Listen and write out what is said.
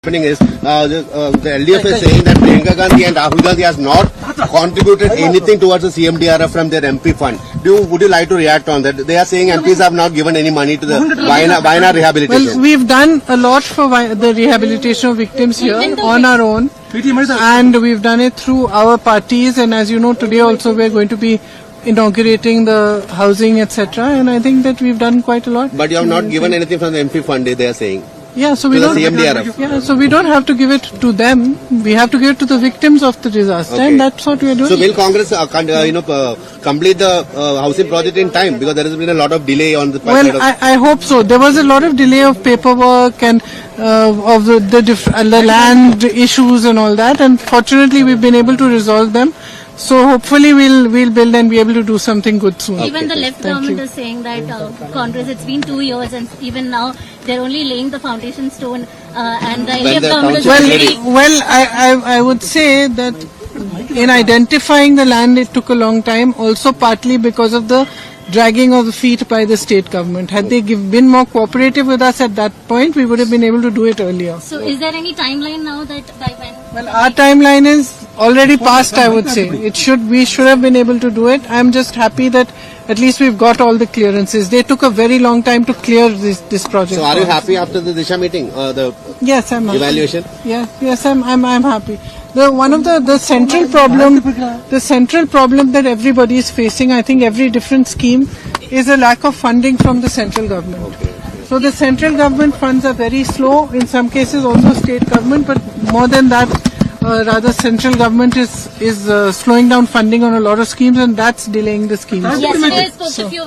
happening is the LDF is saying that Priyanka Gandhi and Rahul Gandhi has not contributed anything towards the CMDRF from their MP fund. Would you like to react on that? They are saying MPs have not given any money to the Wayanad rehabilitation. Well, we've done a lot for the rehabilitation of victims here on our own, and we've done it through our parties. And as you know, today also we're going to be inaugurating the housing, etc. And I think that we've done quite a lot. But you have not given anything from the MP fund, they are saying. Yeah, so we To the don't. CMDRF. Yeah, so we don't have to give it to them. We have to give it to the victims of the disaster, Okay. and that's what we are doing. So will Congress complete the housing project in time, because there has been a lot of delay on the part Well, I hope so. There was a lot of delay of paperwork and of the land issues and all that, and fortunately we've been able to resolve them. So hopefully we'll build and be able to do something good soon. Even the left Thank government you. is saying that Congress, it's been 2 years and even now they're only laying the foundation stone and the LDF the government is township already... Well, I would say that in identifying the land it took a long time, also partly because of the dragging of the feet by the state government. Had they been more cooperative with us at that point, we would have been able to do it earlier. So is there any timeline now that by when... Well, our timeline is already passed, I would say. We should have been able to do it. I'm just happy that at least we've got all the clearances. They took a very long time to clear this project. So are you happy after the Disha meeting, the Yes, I'm happy. evaluation? Yes, I'm happy. One of the central problem that everybody is facing, I think every different scheme, is a lack of funding from the central government. So the central government funds are very slow, in some cases also state government, but more than that, rather central government is slowing down funding on a lot of schemes, and that's delaying the schemes. Yesterday I spoke to few